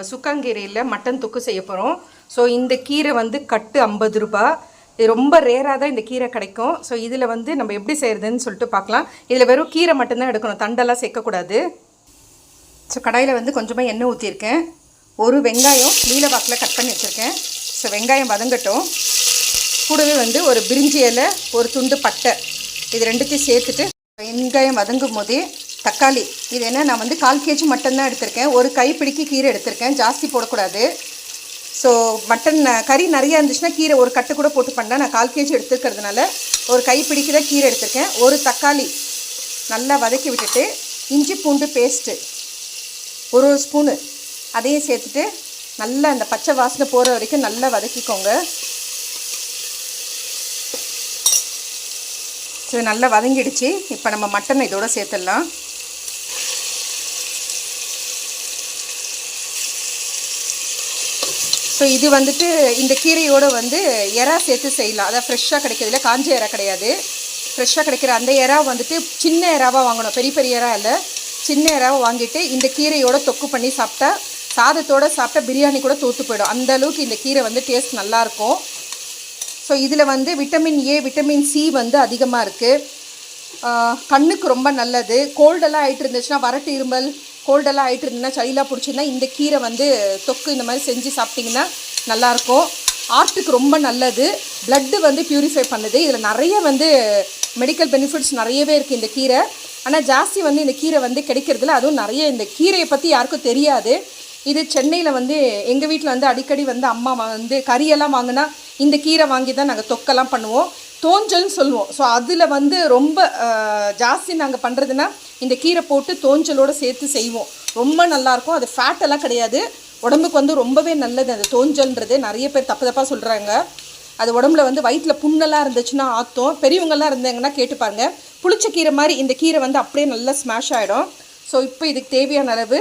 நம்ம சுக்காங்கீரையில் மட்டன் தொக்கு செய்ய போகிறோம். ஸோ இந்த கீரை வந்து கட்டு 50 ரூபா. இது ரொம்ப ரேராக தான் இந்த கீரை கிடைக்கும். ஸோ இதில் வந்து நம்ம எப்படி செய்கிறதுன்னு சொல்லிட்டு பார்க்கலாம். இதில் வெறும் கீரை மட்டும்தான் எடுக்கணும், தண்டெல்லாம் சேர்க்கக்கூடாது. ஸோ கடாயில் வந்து கொஞ்சமாக எண்ணெய் ஊற்றிருக்கேன். ஒரு வெங்காயம் நீல வாக்கில் கட் பண்ணி வச்சுருக்கேன். ஸோ வெங்காயம் வதங்கட்டும். கூடவே வந்து ஒரு பிரிஞ்சி இலை, ஒரு துண்டு பட்டை, இது ரெண்டுத்தையும் சேர்த்துட்டு வெங்காயம் வதங்கும் போதே தக்காளி, இது என்ன நான் வந்து 1/4 kg மட்டன் தான் எடுத்திருக்கேன். ஒரு கைப்பிடிக்கு கீரை எடுத்திருக்கேன், ஜாஸ்தி போடக்கூடாது. ஸோ மட்டன் கறி நிறையா இருந்துச்சுன்னா கீரை ஒரு கட்டு கூட போட்டு பண்ணலாம். நான் 1/4 kg எடுத்துக்கிறதுனால ஒரு கைப்பிடிக்கு தான் கீரை எடுத்திருக்கேன். ஒரு தக்காளி நல்லா வதக்கி விட்டுட்டு இஞ்சி பூண்டு பேஸ்ட்டு ஒரு ஸ்பூனு அதையும் சேர்த்துட்டு நல்லா அந்த பச்சை வாசனை போகிற வரைக்கும் நல்லா வதக்கிக்கோங்க. ஸோ நல்லா வதங்கிடுச்சு. இப்போ நம்ம மட்டன் இதோட சேர்த்துடலாம். ஸோ இது வந்துட்டு இந்த கீரையோடு வந்து எறா சேர்த்து செய்யலாம். அதான் ஃப்ரெஷ்ஷாக கிடைக்கிறதுல காஞ்ச எறா கிடையாது. ஃப்ரெஷ்ஷாக கிடைக்கிற அந்த எறா வந்துட்டு சின்ன எறாவாக வாங்கணும், பெரிய பெரிய எறா இல்லை, சின்ன எறாவை வாங்கிட்டு இந்த கீரையோட தொக்கு பண்ணி சாப்பிட்டா, சாதத்தோடு சாப்பிட்டா பிரியாணி கூட தோற்று போயிடும். அந்த அளவுக்கு இந்த கீரை வந்து டேஸ்ட் நல்லாயிருக்கும். ஸோ இதில் வந்து விட்டமின் ஏ, விட்டமின் சி வந்து அதிகமாக இருக்குது. கண்ணுக்கு ரொம்ப நல்லது. கோல்டெல்லாம் ஆகிட்டு இருந்துச்சுன்னா, வறட்டு இருமல் கோல்டெல்லாம் ஆகிட்டு இருந்ததுன்னா, சளிலாம் பிடிச்சிருந்தா இந்த கீரை வந்து தொக்கு இந்த மாதிரி செஞ்சு சாப்பிட்டிங்கன்னா நல்லாயிருக்கும். ஹார்ட்டுக்கு ரொம்ப நல்லது. பிளட்டு வந்து ப்யூரிஃபை பண்ணுது. இதில் நிறைய வந்து மெடிக்கல் பெனிஃபிட்ஸ் நிறையவே இருக்குது இந்த கீரை. ஆனால் ஜாஸ்தி வந்து இந்த கீரை வந்து கிடைக்கிறதுல, அதுவும் நிறைய இந்த கீரையை பற்றி யாருக்கும் தெரியாது. இது சென்னையில் வந்து எங்கள் வீட்டில் வந்து அடிக்கடி வந்து அம்மா வந்து கறியெல்லாம் வாங்கினா இந்த கீரை வாங்கி தான் நாங்கள் தொக்கெல்லாம் பண்ணுவோம். தோஞ்சல்னு சொல்லுவோம். ஸோ அதில் வந்து ரொம்ப ஜாஸ்தி நாங்கள் பண்ணுறதுன்னா இந்த கீரை போட்டு தோஞ்சலோடு சேர்த்து செய்வோம். ரொம்ப நல்லாயிருக்கும். அது ஃபேட்டெல்லாம் கிடையாது, உடம்புக்கு வந்து ரொம்பவே நல்லது. அந்த தோஞ்சல்ன்றது நிறைய பேர் தப்பு தப்பாக சொல்கிறாங்க. அது உடம்புல வந்து வயிற்றில் புண்ணெல்லாம் இருந்துச்சுன்னா ஆற்றும். பெரியவங்கள்லாம் இருந்தாங்கன்னா கேட்டு பாருங்கள். புளிச்ச கீரை மாதிரி இந்த கீரை வந்து அப்படியே நல்லா ஸ்மாஷ் ஆகிடும். ஸோ இப்போ இதுக்கு தேவையான அளவு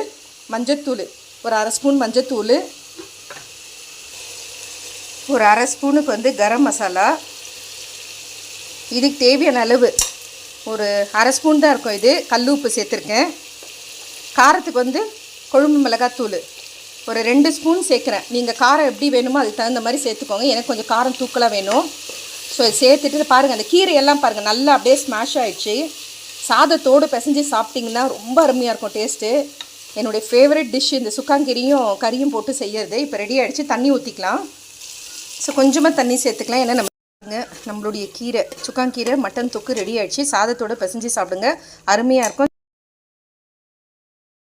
மஞ்சத்தூள், ஒரு 1/2 ஸ்பூன் மஞ்சத்தூள், ஒரு 1/2 ஸ்பூனுக்கு வந்து கரம் மசாலா, இதுக்கு தேவையான அளவு ஒரு 1/2 ஸ்பூன் தான் இருக்கும், இது கல் உப்பு சேர்த்துருக்கேன். காரத்துக்கு வந்து கொழும்பு மிளகாத்தூள் ஒரு 2 ஸ்பூன் சேர்க்குறேன். நீங்கள் காரம் எப்படி வேணுமோ அதுக்கு தகுந்த மாதிரி சேர்த்துக்கோங்க. எனக்கு கொஞ்சம் காரம் தூக்கலாக வேணும். ஸோ சேர்த்துட்டு பாருங்கள், அந்த கீரையெல்லாம் பாருங்கள் நல்லா அப்படியே ஸ்மாஷ் ஆகிடுச்சு. சாதத்தோடு பிசைஞ்சு சாப்பிட்டிங்கன்னா ரொம்ப அருமையாக இருக்கும் டேஸ்ட்டு. என்னுடைய ஃபேவரட் டிஷ் இந்த சுக்காங்கீரையும் கறியும் போட்டு செய்யறது. இப்போ ரெடி ஆகிடுச்சு. தண்ணி ஊற்றிக்கலாம். ஸோ கொஞ்சமாக தண்ணி சேர்த்துக்கலாம். ஏன்னா நம்மளுடைய கீரை சுக்காங்கீரை மட்டன் தொக்கு ரெடி ஆகிடுச்சு. சாதத்தோடு பிசைஞ்சு சாப்பிடுங்க, அருமையாக இருக்கும்.